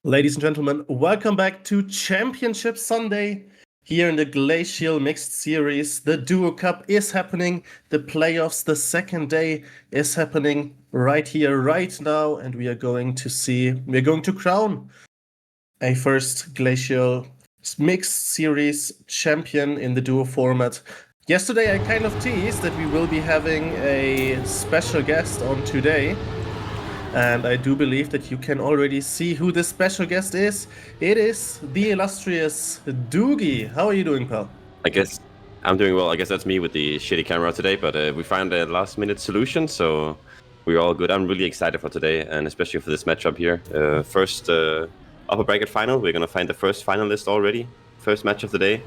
Ladies and gentlemen, welcome back to Championship Sunday here in the Glacial Mixed Series. The Duo Cup is happening. The playoffs, the second day, is happening right here, right now, and we are going to crown a first Glacial Mixed Series champion in the duo format. Yesterday, I kind of teased that we will be having a special guest on today. And I do believe that you can already see who this special guest is. It is the illustrious Doogie. How are you doing, pal? I guess I'm doing well. I guess that's me with the shitty camera today, but we found a last-minute solution, so we're all good. I'm really excited for today, and especially for this matchup here. First upper bracket final. We're gonna find the first finalist already. First match of the day.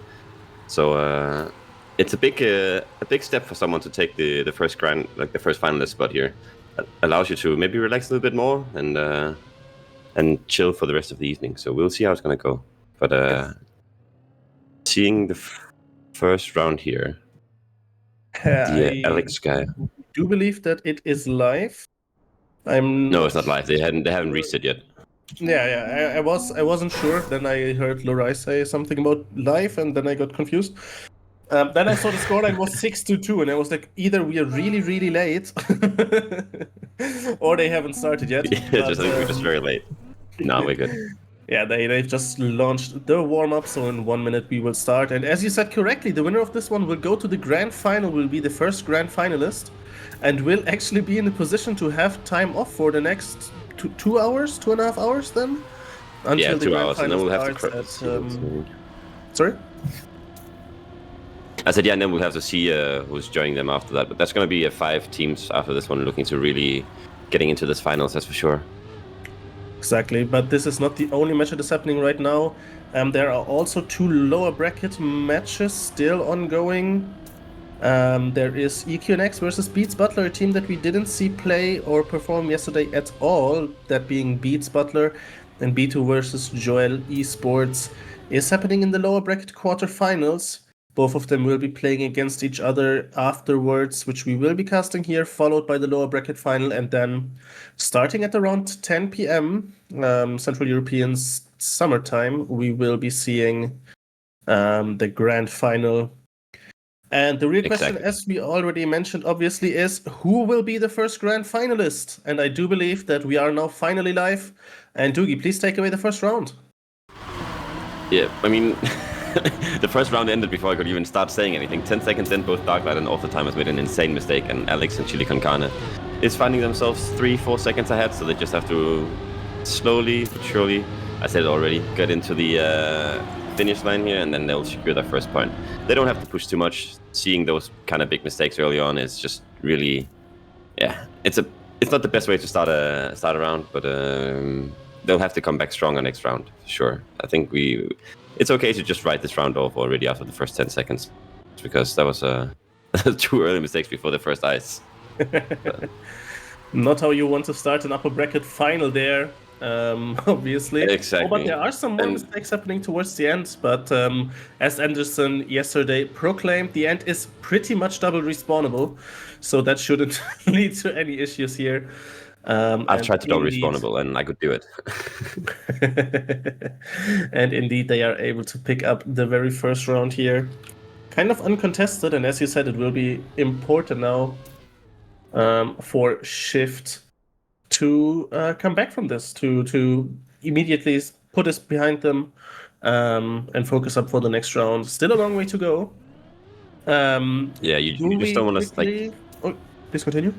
So it's a big step for someone to take the first first finalist spot here. Allows you to maybe relax a little bit more and chill for the rest of the evening. So we'll see how it's gonna go. But seeing the first round here, the Alex guy. Do believe that it is live. No, it's not live. They haven't reached it yet. Yeah. I wasn't sure. Then I heard Lorai say something about live, and then I got confused. Then I saw the scoreline was 6-2, and I was like, either we are really, really late, or they haven't started yet. Yeah, we're just very late. No, we're good. Yeah, they've just launched the warm-up, so in 1 minute we will start. And as you said correctly, the winner of this one will go to the grand final, will be the first grand finalist, and will actually be in a position to have time off for the next 2 hours, 2.5 hours then? Until 2 hours, and then we'll have to... Sorry? I said, yeah, and then we'll have to see who's joining them after that. But that's going to be 5 teams after this one looking to really getting into this finals, that's for sure. Exactly, but this is not the only match that is happening right now. There are also 2 lower bracket matches still ongoing. There is Onyx versus Bead's Butler, a team that we didn't see play or perform yesterday at all, that being Bead's Butler, and B2 versus Joel Esports is happening in the lower bracket quarterfinals. Both of them will be playing against each other afterwards, which we will be casting here, followed by the lower bracket final, and then starting at around 10 p.m. Central European summertime, we will be seeing the grand final. And the real question, as we already mentioned, obviously, is who will be the first grand finalist? And I do believe that we are now finally live. And Doogie, please take away the first round. Yeah, I mean... The first round ended before I could even start saying anything. 10 seconds in, both Darklight and Off the Time has made an insane mistake, and Alex and Chili Con Carne is finding themselves 3-4 seconds ahead, so they just have to slowly but surely, I said it already, get into the finish line here, and then they'll secure their first point. They don't have to push too much. Seeing those kind of big mistakes early on is just really, yeah, it's not the best way to start a round, but they'll have to come back stronger next round, for sure. I think it's okay to just write this round off already after the first 10 seconds, because that was 2 early mistakes before the first ice. Not how you want to start an upper bracket final there, obviously. Exactly. But there are some more mistakes happening towards the end. But as Anderson yesterday proclaimed, the end is pretty much double respawnable, so that shouldn't lead to any issues here. I've tried to double respawnable, and I could do it. And indeed, they are able to pick up the very first round here. Kind of uncontested, and as you said, it will be important now for Shift to come back from this, to immediately put us behind them and focus up for the next round. Still a long way to go. Yeah, you just don't want to... Oh, please continue.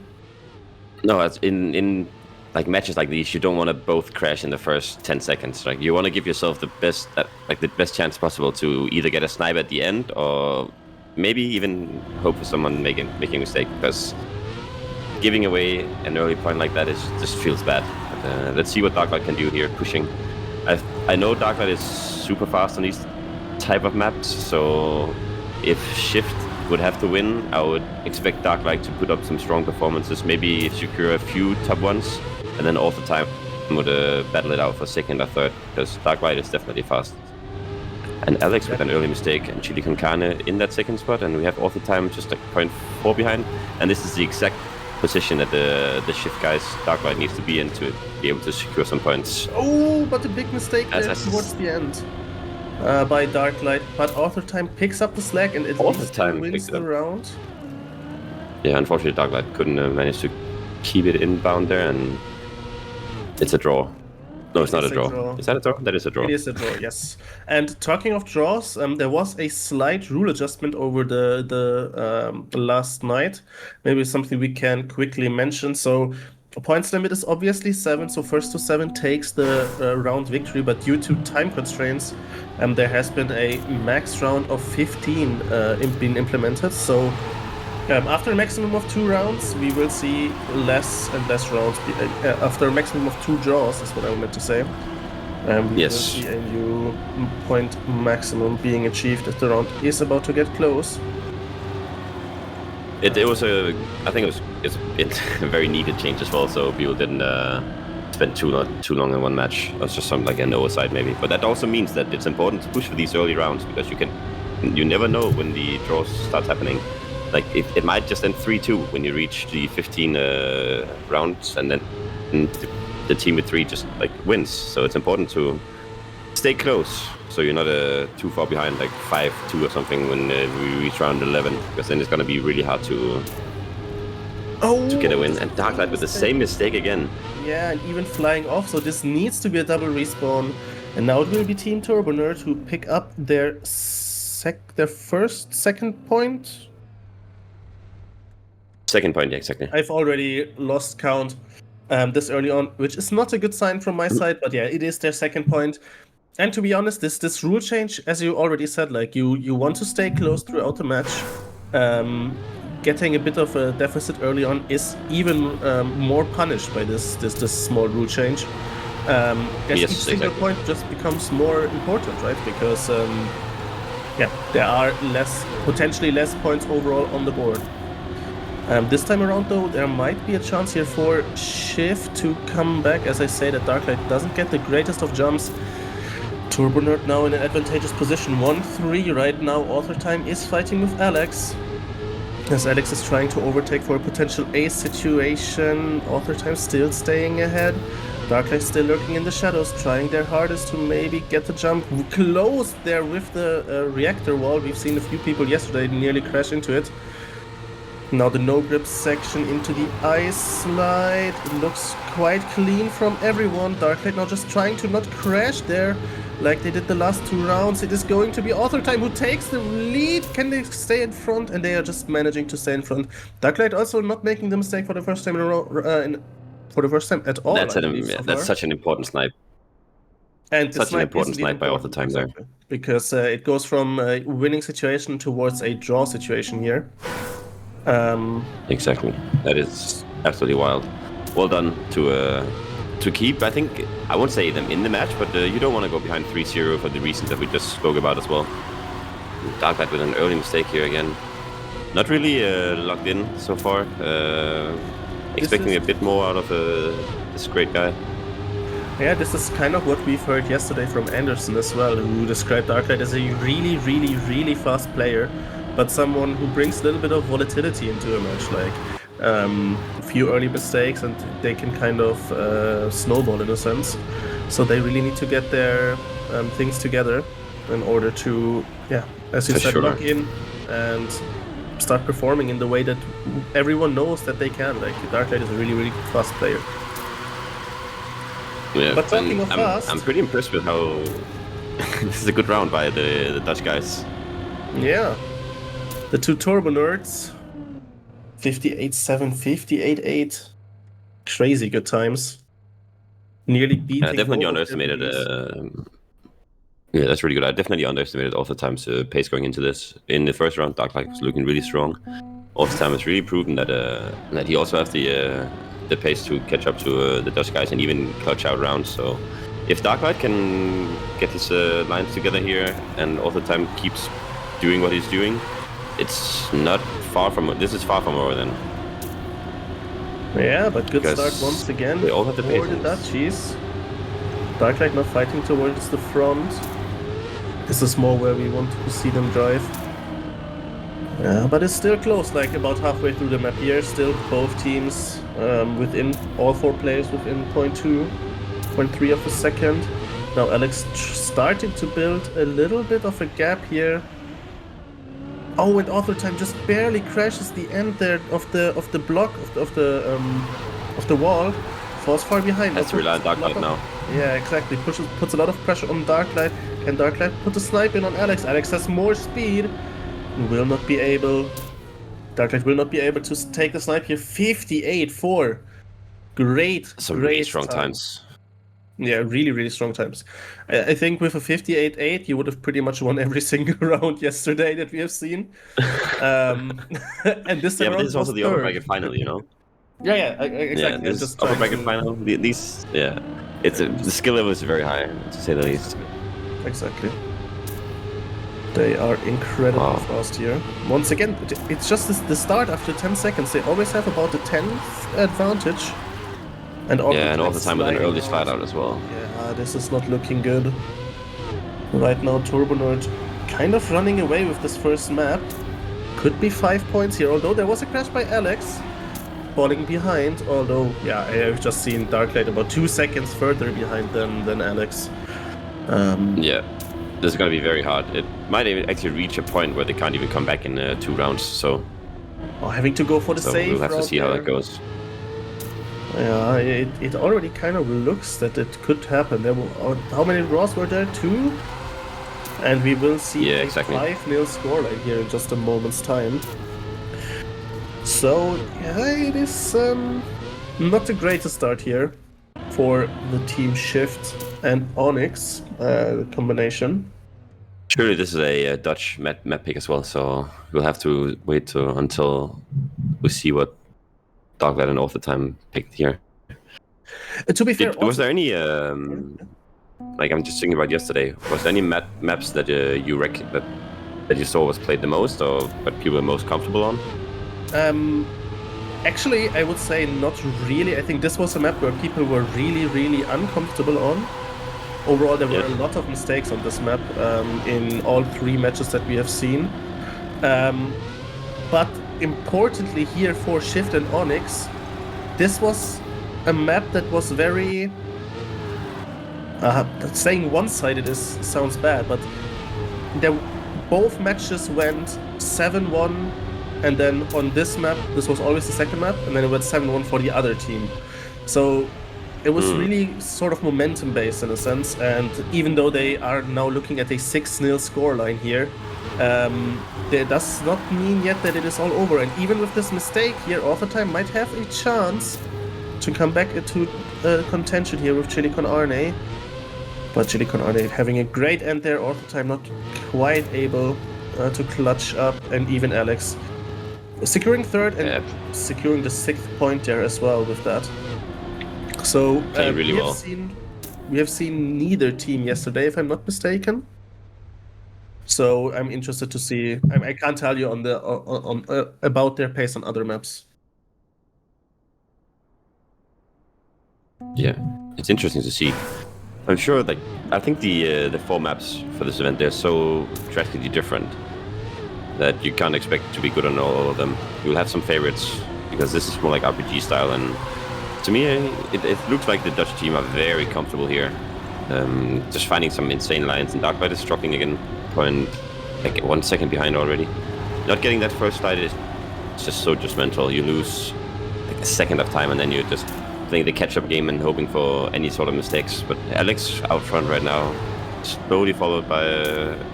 No, it's in like matches like these, you don't want to both crash in the first 10 seconds. Like, you want to give yourself the best chance possible to either get a snipe at the end, or maybe even hope for someone making a mistake, because giving away an early point like that just feels bad. But, let's see what Darklight can do here, pushing. I know Darklight is super fast on these type of maps, so if Shift would have to win, I would expect Darklight to put up some strong performances, maybe secure a few top ones, and then all the time would battle it out for second or third, because Darklight is definitely fast. And Alex with an early mistake, and Chili Con Carne in that second spot, and we have all the time just like 0.4 behind, and this is the exact position that the shift guys Darklight needs to be in to be able to secure some points. Oh, but a big mistake As there I towards the end by Darklight. But Author Time picks up the slack and at Author least Time wins picked it the up. round. Yeah, unfortunately, Darklight couldn't manage to keep it inbound there, and it's a draw. No, it's not a draw. Is that a draw? That is a draw. It is a draw, yes. And talking of draws, there was a slight rule adjustment over the last night. Maybe something we can quickly mention. So points limit is obviously 7, so first to 7 takes the round victory, but due to time constraints, there has been a max round of 15 being implemented. So after a maximum of 2 rounds, we will see less and less rounds. After a maximum of 2 draws, is what I meant to say. We will see a new point maximum being achieved if the round is about to get close. I think it's a very needed change as well, so people didn't spend too long in one match. It was just something like an oversight maybe. But that also means that it's important to push for these early rounds because you never know when the draws start happening. Like it might just end 3-2 when you reach the 15 rounds, and then the team with 3 just like wins. So it's important to stay close, so you're not too far behind, like 5-2 or something when we reach round 11, because then it's gonna be really hard to get a win. And Darklight with the same mistake again. Yeah, and even flying off. So this needs to be a double respawn, and now it will be Team Turbo Nerd who pick up their second point. Second point, yeah, exactly. I've already lost count this early on, which is not a good sign from my side, but yeah, it is their second point. And to be honest, this rule change, as you already said, like you want to stay close throughout the match. Getting a bit of a deficit early on is even more punished by this small rule change. Each single point just becomes more important, right? Because there are potentially less points overall on the board. This time around, though, there might be a chance here for Shift to come back. As I say, that Darklight doesn't get the greatest of jumps. Turbo Nerd now in an advantageous position. 1-3 right now. Author Time is fighting with Alex, as Alex is trying to overtake for a potential ace situation. Author Time still staying ahead. Darklight still lurking in the shadows, trying their hardest to maybe get the jump close there with the reactor wall. We've seen a few people yesterday nearly crash into it. Now the no-grip section into the ice slide. It looks quite clean from everyone. Darklight now just trying to not crash there like they did the last 2 rounds. It is going to be Author Time who takes the lead. Can they stay in front? And they are just managing to stay in front. Darklight also not making the mistake for the first time in a row, for the first time at all. That's such an important snipe. And such an important snipe by Author Time there. Because it goes from a winning situation towards a draw situation here. Exactly. That is absolutely wild. Well done to keep. I think I won't say them in the match, but you don't want to go behind 3-0 for the reasons that we just spoke about as well. Darklight with an early mistake here again. Not really locked in so far. Expecting a bit more out of this great guy. Yeah, this is kind of what we've heard yesterday from Anderson as well, who described Darklight as a really, really, really fast player, but someone who brings a little bit of volatility into a match, like a few early mistakes and they can kind of snowball in a sense. So they really need to get their things together in order to, as you said, lock in and start performing in the way that everyone knows that they can. Like, Darklight is a really, really fast player. Yeah, but talking of fast, I'm pretty impressed with how this is a good round by the Dutch guys. Yeah. The 2 Turbo Nerds, 58-7, 58-8. Crazy good times. Nearly beating. I definitely underestimated. Yeah, that's really good. I definitely underestimated Author Time's pace going into this. In the first round, Darklight was looking really strong. Author Time has really proven that he also has the pace to catch up to the Dutch guys and even clutch out rounds. So if Darklight can get his lines together here and Author Time keeps doing what he's doing, it's not far from. This is far from over then. Yeah, but good start once again. They all have the pace. For the Dutchies. Darklight not fighting towards the front. This is more where we want to see them drive. But it's still close, like about halfway through the map here. Still both teams within, all 4 players within 0.2, 0.3 of a second. Now Alex starting to build a little bit of a gap here. Oh, and Author Time just barely crashes the end there of the block of the wall. Falls far behind. Has to rely on Darklight now. Yeah, exactly. Puts a lot of pressure on Darklight. Can Darklight put a snipe in on Alex? Alex has more speed. Will not be able. Darklight will not be able to take the snipe here. 58-4. Great, Some great really strong time. times. Yeah, really, really strong times. I think with a 58-8, you would have pretty much won every single round yesterday that we have seen. And this Yeah, time but this around is it was also the upper third. bracket final, you know? Yeah, Yeah, exactly. I'm this just upper trying bracket to. final, these, yeah. The skill level is very high, to say the least. Exactly. They are incredibly Wow. fast here. Once again, it's just the start after 10 seconds. They always have about the 10th advantage. And all Yeah, the and all time the time with an sliding early slide out. out as well. Yeah, this is not looking good. Right now, Turbonerd kind of running away with this first map. Could be 5 points here, although there was a crash by Alex. Falling behind, although, yeah, I've just seen Darklight about 2 seconds further behind than Alex. Yeah, this is going to be very hard. It might even actually reach a point where they can't even come back in 2 rounds, so Having to go for the save we'll have to see how that goes. Yeah, it already kind of looks that it could happen. How many draws were there? 2? And we will see Yeah, a exactly. 5-0 scoreline here in just a moment's time. So, yeah, it is not the greatest start here for the Team Shift and Onyx combination. Surely this is a Dutch map pick as well, so we'll have to wait until we see what Darklight and Author Time picked here. To be fair, Was also. there any like I'm just thinking about yesterday? Was there any maps that that you saw was played the most, or what people were most comfortable on? Actually, I would say not really. I think this was a map where people were really, really uncomfortable on. Overall, there were a lot of mistakes on this map in all 3 matches that we have seen. But importantly here for Shift and Onyx, this was a map that was very... saying one-sided sounds bad, but both matches went 7-1, and then on this map, this was always the second map, and then it went 7-1 for the other team. So it was really sort of momentum based in a sense, and even though they are now looking at a 6-0 scoreline here, that does not mean yet that it is all over. And even with this mistake here, Overtime might have a chance to come back into contention here with Chili Con Arne. But Chili Con Arne having a great end there, Overtime not quite able to clutch up, and even Alex securing third and securing the 6th point there as well with that. So playing really well. We have seen neither team yesterday, if I'm not mistaken. So I'm interested to see. I can't tell you on about their pace on other maps. Yeah, it's interesting to see. I'm sure, like, I think the 4 maps for this event, they're so drastically different that you can't expect to be good on all of them. You'll have some favorites because this is more like RPG style, and to me, it looks like the Dutch team are very comfortable here. Just finding some insane lines, and Darklight is struggling again, like 1 second behind already. Not getting that first slide is just so judgmental. You lose like a second of time, and then you just playing the catch-up game and hoping for any sort of mistakes. But Alex out front right now, slowly followed by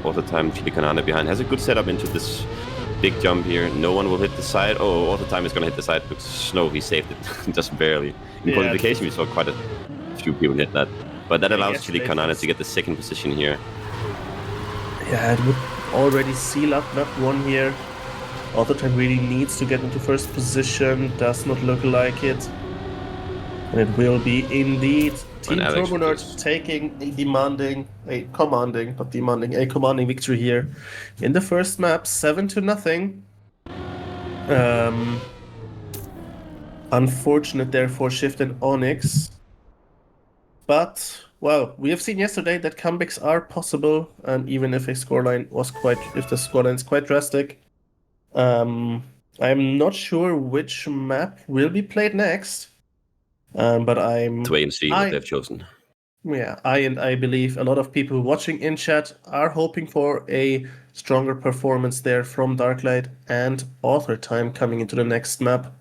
all the time Chili Canana behind. Has a good setup into this big jump here. No one will hit the side. Oh, all the time is going to hit the side. Looks slow. He saved it just barely. In qualification, we saw quite a few people hit that. But that allows Chili Canana to get the 2nd position here. Yeah, it would already seal up map 1 here. All the time really needs to get into 1st position. Does not look like it. And it will be indeed Team Turbonerd taking a commanding victory here in the first map, 7-0. Unfortunate there for Shift and Onyx. But, well, we have seen yesterday that comebacks are possible, and even if the scoreline is quite drastic, I'm not sure which map will be played next, but To wait and see what they've chosen. Yeah, I believe a lot of people watching in chat are hoping for a stronger performance there from Darklight and Author Time coming into the next map.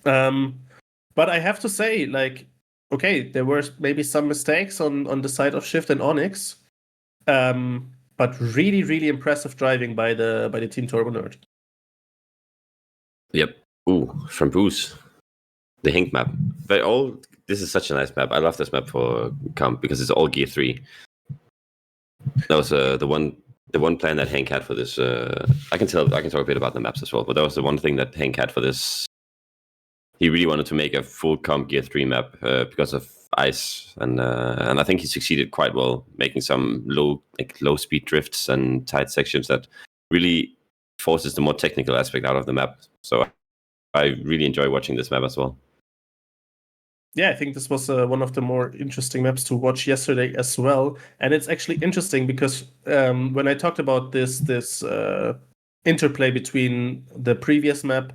But I have to say, like, okay, there were maybe some mistakes on the side of Shift and Onyx, but really, really impressive driving by the Team Turbo Nerd. Yep. Ooh, from Bruce. The Hink map. This is such a nice map. I love this map for comp because it's all Gear 3. That was the one plan that Hank had for this. I can talk a bit about the maps as well, but that was the one thing that Hank had for this. He really wanted to make a full comp Gear 3 map because of ice, and I think he succeeded quite well, making some low speed drifts and tight sections that really forces the more technical aspect out of the map. So I really enjoy watching this map as well. Yeah, I think this was one of the more interesting maps to watch yesterday as well. And it's actually interesting because when I talked about this interplay between the previous map,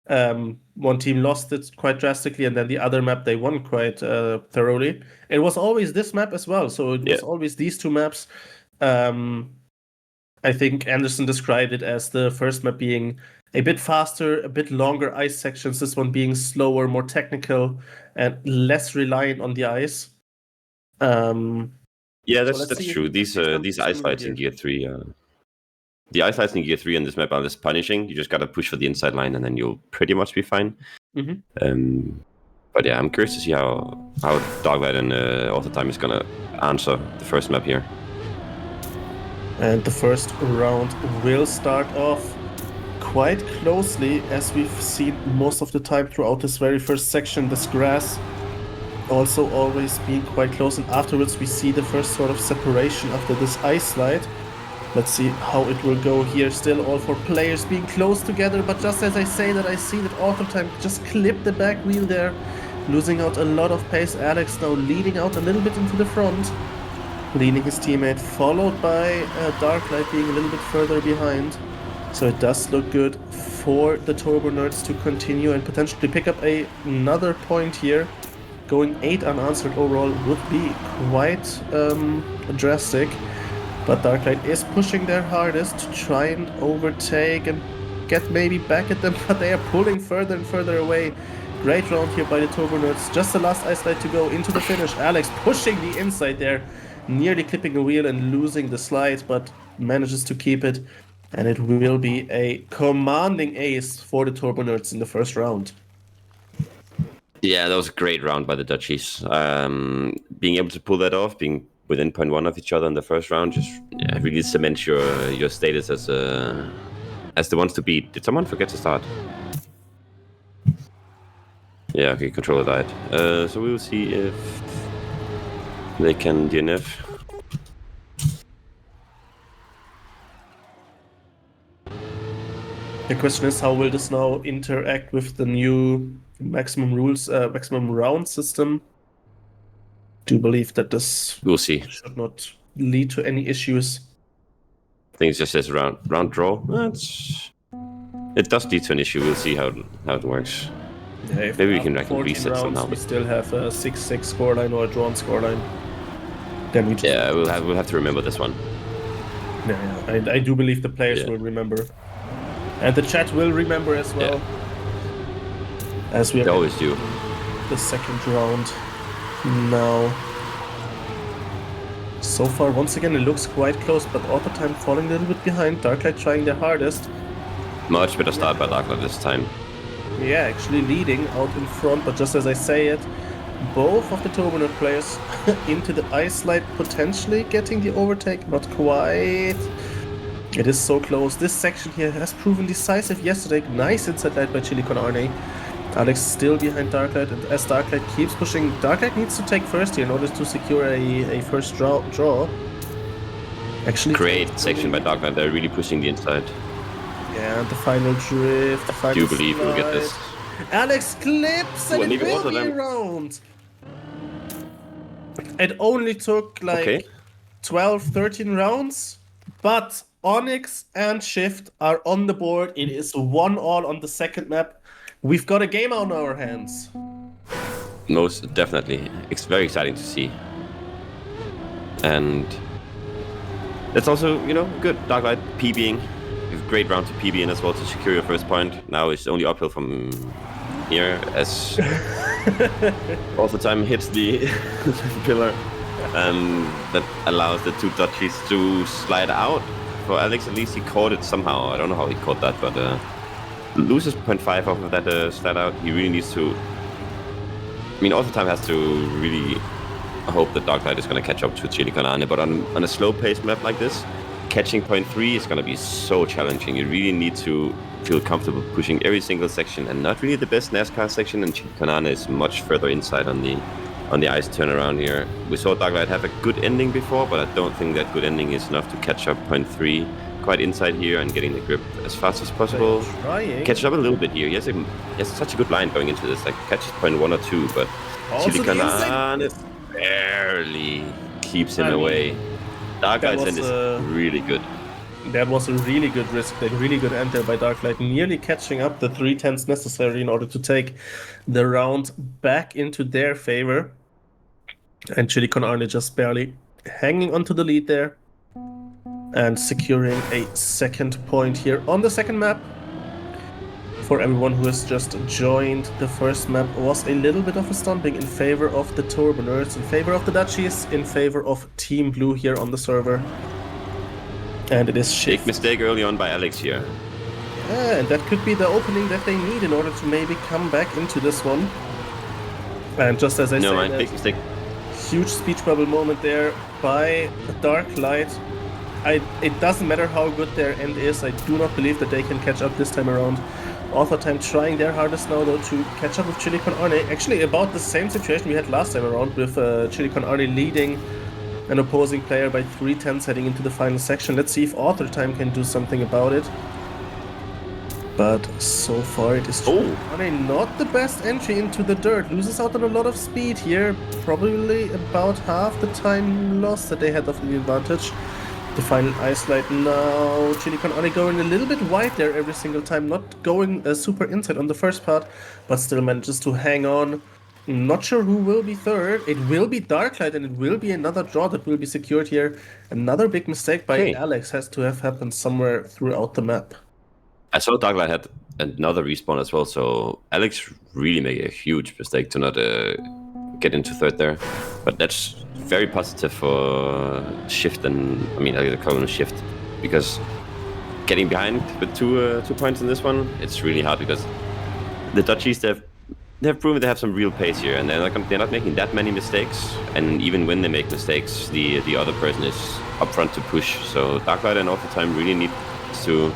one team lost it quite drastically, and then the other map they won quite thoroughly. It was always this map as well, so it was always these two maps. I think Anderson described it as the first map being a bit faster, a bit longer ice sections, this one being slower, more technical, and less reliant on the ice. Yeah, that's true. These ice fights in Gear 3, the ice fights in Gear 3 on this map are less punishing. You just gotta push for the inside line, and then you'll pretty much be fine. Mm-hmm. But yeah, I'm curious to see how Darklight and Author Time is gonna answer the first map here. And the first round will start off quite closely, as we've seen most of the time throughout this very first section. This grass also always being quite close, and afterwards we see the first sort of separation after this ice slide. Let's see how it will go here. Still all four players being close together, but just as I say that, I see that Author Time just clipped the back wheel there, losing out a lot of pace. Alex now leading out a little bit into the front, leading his teammate, followed by Darklight being a little bit further behind. So it does look good for the Turbo Nerds to continue and potentially pick up another point here. Going 8 unanswered overall would be quite drastic. But Darklight is pushing their hardest to try and overtake and get maybe back at them, but they are pulling further and further away. Great round here by the Turbo Nerds. Just the last ice slide to go into the finish. Alex pushing the inside there, nearly clipping a wheel and losing the slide, but manages to keep it. And it will be a commanding ace for the Turbo Nerds in the first round. Yeah, that was a great round by the Dutchies. Being able to pull that off, being within 0.1 of each other in the first round, just really cements your status as the ones to beat. Did someone forget to start? Yeah, okay, controller died. So we will see if they can DNF. The question is, how will this now interact with the new maximum round system? Do you believe that this We'll see. should not lead to any issues? I think it just says round draw. It does lead to an issue. We'll see how it works. Yeah, maybe we can reset rounds, somehow. We still have a 6-6 scoreline or a drawn scoreline. Then we just we'll have to remember this one. Yeah, I do believe the players will remember, and the chat will remember as well. As we always do. The second round now. So far, once again, it looks quite close, but Author Time falling a little bit behind. Darklight trying their hardest. Much better start by Darklight this time. Yeah, actually leading out in front, but just as I say it, both of the Turbo Nerd players into the ice slide, potentially getting the overtake. Not quite. It is so close. This section here has proven decisive yesterday. Nice inside light by Chili Con Arne. Alex still behind Darklight, and as Darklight keeps pushing, Darklight needs to take first here in order to secure a first draw. Actually, great section by Darklight. They're really pushing the inside. Yeah, the final drift. The final do you believe we'll get this? Alex clips, and it will be a round. It only took like 12, 13 rounds, but Onyx and Shift are on the board. It is 1-all on the second map. We've got a game on our hands. Most definitely. It's very exciting to see. And it's also, good. Darklight PBing. Great round to PB in as well to secure your first point. Now it's only uphill from here as all the time hits the pillar. And that allows the two dodgies to slide out. For Alex, at least he caught it somehow. I don't know how he caught that, but loses 0.5 off of that slide out. He really needs to... all the time has to really hope that Darklight is going to catch up to Chili Con Carne, but on a slow-paced map like this, catching 0.3 is going to be so challenging. You really need to feel comfortable pushing every single section, and not really the best NASCAR section, and Chili Con Carne is much further inside on the ice turnaround here. We saw Darklight have a good ending before, but I don't think that good ending is enough to catch up 0.3 quite inside here and getting the grip as fast as possible. Catch up a little bit here. He has such a good line going into this, like catches 0.1 or 2, but Chili Con Carne barely keeps him away. Darklight's end is really good. That was a really good risk, a really good enter by Darklight, nearly catching up the 3/10 necessary in order to take the round back into their favor. And Chili Con Carne just barely hanging onto the lead there and securing a second point here on the second map. For everyone who has just joined, the first map was a little bit of a stomping in favor of the Turbo Nerds, in favor of the Dutchies, in favor of Team Blue here on the server. And it is Shift. Big mistake early on by Alex here. Yeah, and that could be the opening that they need in order to maybe come back into this one. And just as I said, big mistake. Huge speech bubble moment there by Darklight. It doesn't matter how good their end is, I do not believe that they can catch up this time around. Author Time trying their hardest now though to catch up with Chili Con Carne. Actually about the same situation we had last time around with Chili Con Carne leading an opposing player by 3/10 heading into the final section. Let's see if Author Time can do something about it. But so far it is Chili Con Carne not the best entry into the dirt. Loses out on a lot of speed here. Probably about half the time lost that they had of the advantage. The final ice slide now. Chili Con Carne going a little bit wide there every single time. Not going super inside on the first part, but still manages to hang on. Not sure who will be third. It will be Darklight, and it will be another draw that will be secured here. Another big mistake by Alex has to have happened somewhere throughout the map. I saw Darklight had another respawn as well, so Alex really made a huge mistake to not get into third there. But that's very positive for Shift and the column Shift, because getting behind with two points in this one, it's really hard because the Dutchies they've proven they have some real pace here, and they're not making that many mistakes. And even when they make mistakes, the other person is up front to push. So Darklight and All the Time really need to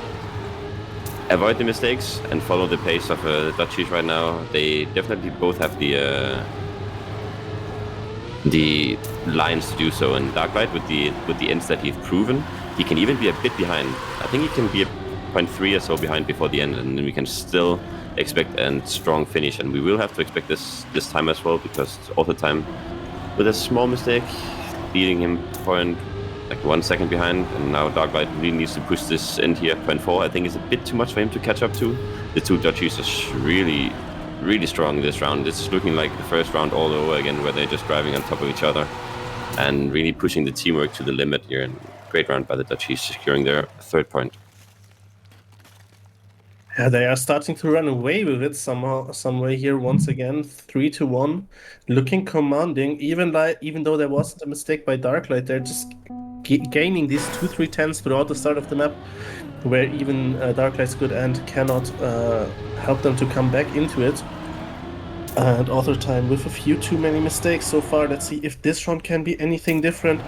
avoid the mistakes and follow the pace of the Dutchies right now. They definitely both have the lines to do so, and Darklight with the ends that he's proven, he can even be a bit behind. I think he can be a 0.3 or so behind before the end, and then we can still expect a strong finish. And we will have to expect this time as well, because all the time with a small mistake leading him 1 second behind, and now Darklight really needs to push this end here. 0.4 I think is a bit too much for him to catch up to. The two Dutchies are really strong this round. This is looking like the first round all over again, where they're just driving on top of each other and really pushing the teamwork to the limit here. And great round by the Dutchies, securing their third point. Yeah, they are starting to run away with it some way here once again. 3-1, looking commanding. Even though there wasn't a mistake by Darklight, they're just gaining these 2-3-10s throughout the start of the map, where even Darklight's good end cannot help them to come back into it. And Author Time with a few too many mistakes so far. Let's see if this round can be anything different.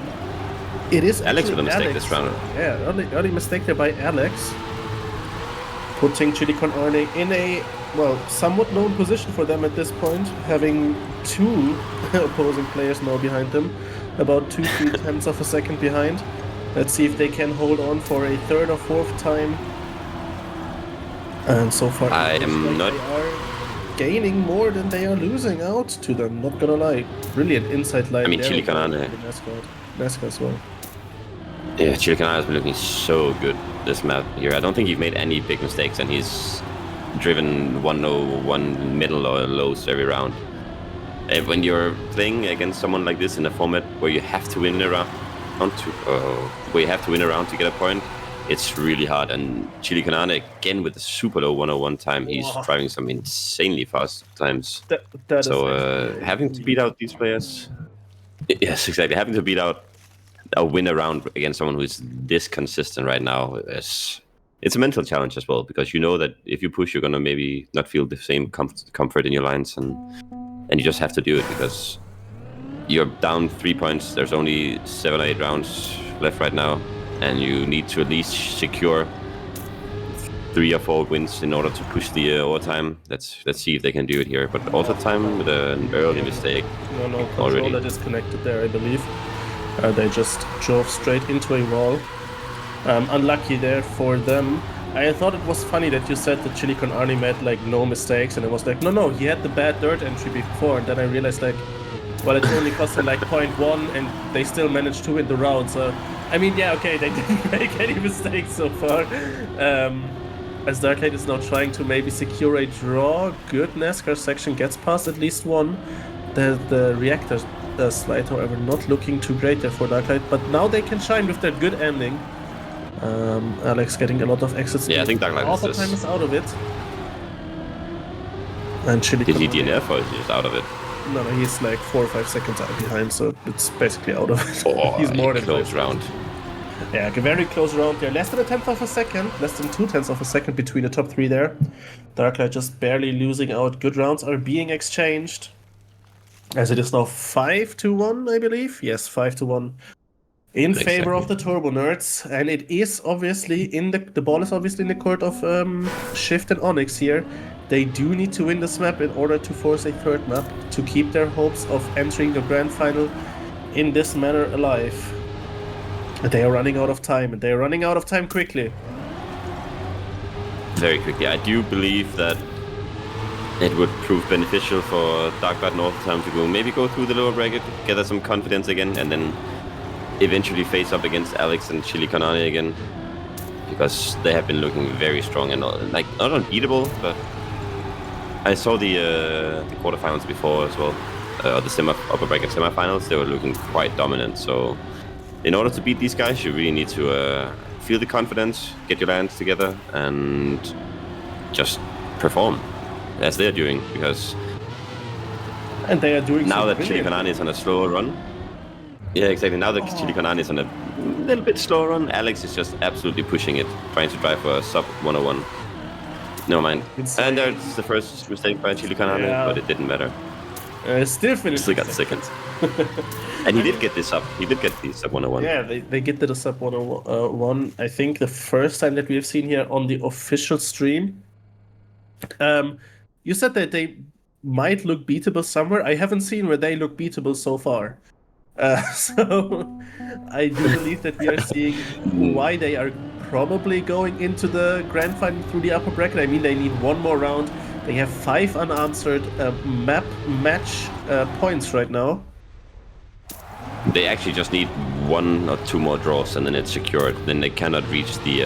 It is Alex with a mistake this round. Yeah, early mistake there by Alex, putting Chili Con Carne in a, somewhat known position for them at this point, having two opposing players now behind them, about 2-3 of a second behind. Let's see if they can hold on for a third or fourth time. And so far, they are gaining more than they are losing out to them, not gonna lie. Brilliant inside line there. Chili Con Carne. NASCAR as well. Yeah, Chile has been looking so good this map here. I don't think he's made any big mistakes, and he's driven 101 middle or lows every round. And when you're playing against someone like this in a format where you have to win a round to get a point, it's really hard. And Chile again with the super low 101 time, he's Wow. driving some insanely fast times. That So is having to beat out these players, yes, exactly. Having to beat out a win a round against someone who's this consistent right now is it's a mental challenge as well, because you know that if you push, you're gonna maybe not feel the same comfort in your lines, and you just have to do it because you're down 3 points. There's only 7 or 8 rounds left right now, and you need to at least secure 3 or 4 wins in order to push the overtime. Let's see if they can do it here. But overtime with an early mistake. No, controller already. disconnected there, I believe. They just drove straight into a wall. Unlucky there for them. I thought it was funny that you said that Chili Con Arnie made like no mistakes, and I was like, no, he had the bad dirt entry before, and then I realized like, well, it only cost them like 0.1, and they still managed to win the round. So, I mean, yeah, okay, they didn't make any mistakes so far. As Darklight is now trying to maybe secure a draw. Good NASCAR section gets past at least one. The reactor slide, however, not looking too great there for Darklight, but now they can shine with that good ending. Alex getting a lot of exits. Yeah, I think Darklight all the time is out of it. And Chili Did he DNF or is he just out of it? No, he's like 4 or 5 seconds out behind, so it's basically out of it. Oh, he's more than close round. Yeah, a very close round there. Less than a tenth of a second, less than 2/10 of a second between the top 3 there. Darklight just barely losing out. Good rounds are being exchanged. As it is now 5-1, I believe. Yes, 5-1. In favor of the Turbo Nerds, and it is obviously in the ball is obviously in the court of Shift and Onyx here. They do need to win this map in order to force a third map to keep their hopes of entering the grand final in this manner alive. They are running out of time, and they are running out of time quickly. Very quickly. I do believe that it would prove beneficial for Darklight North time to maybe go through the lower bracket, gather some confidence again, and then eventually face up against Alex and Chili Kanani again, because they have been looking very strong and like not unbeatable. But I saw the quarterfinals before as well, the upper bracket semifinals. They were looking quite dominant. So in order to beat these guys, you really need to feel the confidence, get your lands together, and just perform as they're doing. Because and they are doing now so that Chili Kanani is on a slower run. Yeah, exactly. Now that Chili Kanani is on a little bit slower run, Alex is just absolutely pushing it, trying to drive for a sub 101. Never mind. And there's the first mistake by Chili Kanani, but it didn't matter. Still finished. Still got second. And he did get this up. He did get the sub 101. Yeah, they get to the sub 101. I think the first time that we have seen here on the official stream. You said that they might look beatable somewhere. I haven't seen where they look beatable so far. So I do believe that we are seeing why they are probably going into the grand final through the upper bracket. I mean, they need one more round. They have 5 unanswered match points right now. They actually just need 1 or 2 more draws, and then it's secured. Then they cannot reach the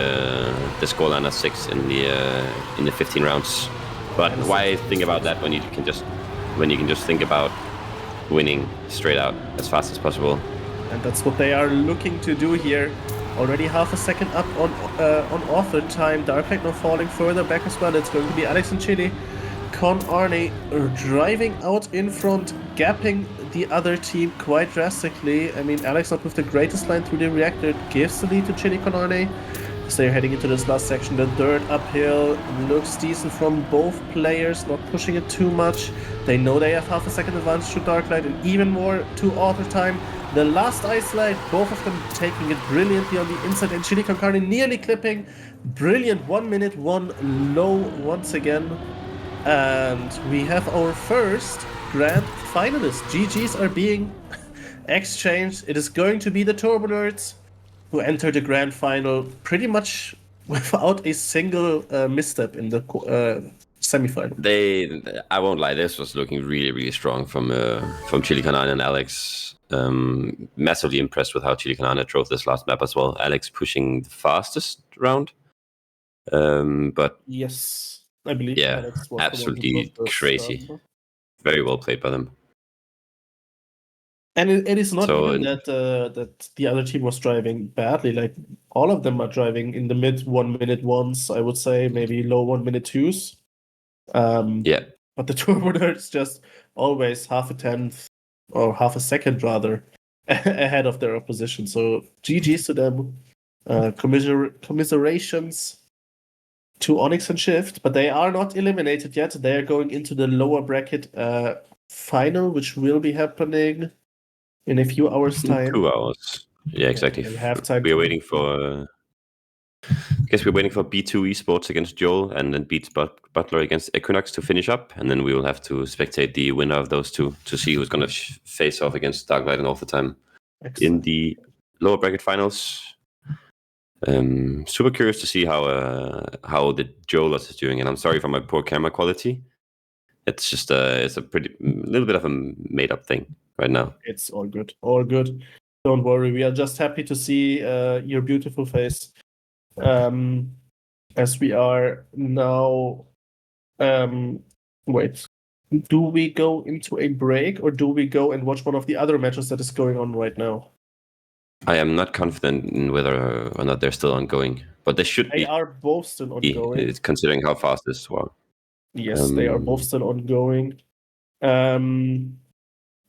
scoreline of 6 in the 15 rounds. But why think about that when you can just think about winning straight out as fast as possible? And that's what they are looking to do here. Already half a second up on author time. Darklight now falling further back as well. It's going to be Alex and Chili. Con Arne driving out in front, gapping the other team quite drastically. I mean, Alex not with the greatest line through the reactor gives the lead to Chili Con Arne. So they're heading into this last section. The dirt uphill looks decent from both players, not pushing it too much. They know they have half a second advantage to Darklight and even more to author time. The last ice slide, both of them taking it brilliantly on the inside, and Chili Con Carne nearly clipping. Brilliant 1 minute, 1 low once again. And we have our first grand finalist. GGs are being exchanged. It is going to be the Turbo Nerds who enter the grand final pretty much without a single misstep in the semifinal. I won't lie, this was looking really, really strong from Chili Con and Alex. Massively impressed with how Chile Canana drove this last map as well. Alex pushing the fastest round. But Yes, I believe yeah, Alex was the one who drove absolutely this. crazy. Very well played by them. And it is not So even that that the other team was driving badly. Like all of them are driving in the mid 1 minute ones, I would say, maybe low 1 minute twos. yeah, But the turbo nerds just always half a tenth or half a second rather ahead of their opposition. So GG's to them. Commiserations to Onyx and Shift, but they are not eliminated yet. They are going into the lower bracket final, which will be happening in a few hours' time. 2 hours. Yeah, exactly. They have time We are to waiting for. I guess we're waiting for B2 Esports against Joel, and then Beat Butler against Equinox to finish up, and then we will have to spectate the winner of those two to see who's going to face off against Darklight and All the Time in the lower bracket finals. Super curious to see how the Joelers is doing, and I'm sorry for my poor camera quality. It's just it's a little bit of a made up thing right now. It's all good, all good. Don't worry, we are just happy to see your beautiful face. As we are now. Wait, do we go into a break or do we go and watch one of the other matches that is going on right now? I am not confident in whether or not they're still ongoing, but they should They be. are both still ongoing. Considering how fast this was. Yes, they are both still ongoing. I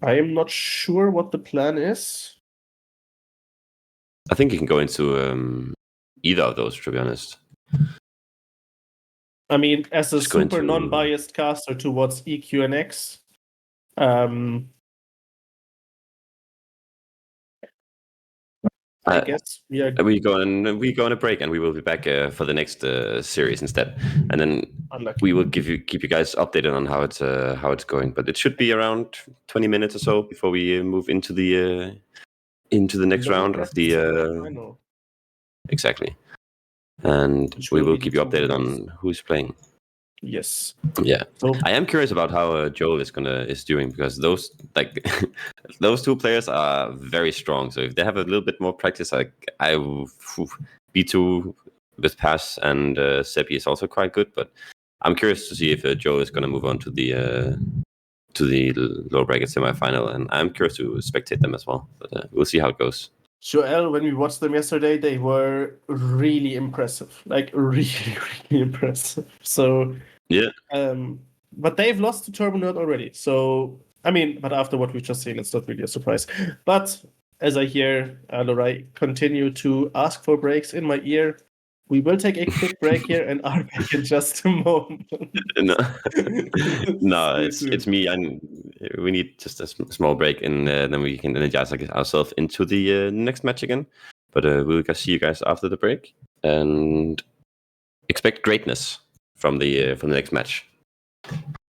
am not sure what the plan is. I think you can go into either of those, to be honest. I mean, as a Just go super into- non-biased caster towards EQ and X, I guess we go on a break, and we will be back for the next series instead, and then we will keep you guys updated on how it's going. But it should be around 20 minutes or so before we move into the next round of the exactly, and we will keep you updated on who's playing. Yes. Yeah. So I am curious about how Joel is doing, because those those two players are very strong. So if they have a little bit more practice, B2 with Pass and Seppi is also quite good. But I'm curious to see if Joel is going to move on to the lower bracket semifinal, and I'm curious to spectate them as well. But we'll see how it goes. Joel, when we watched them yesterday, they were really impressive. Like really, really impressive. So yeah. But they've lost to Turbo Nerd already. So I mean, but after what we've just seen, it's not really a surprise. But as I hear Lorai continue to ask for breaks in my ear, we will take a quick break here and are back in just a moment. No, it's me. We need just a small break, and then we can energize ourselves into the next match again. But we'll see you guys after the break, and expect greatness from the next match.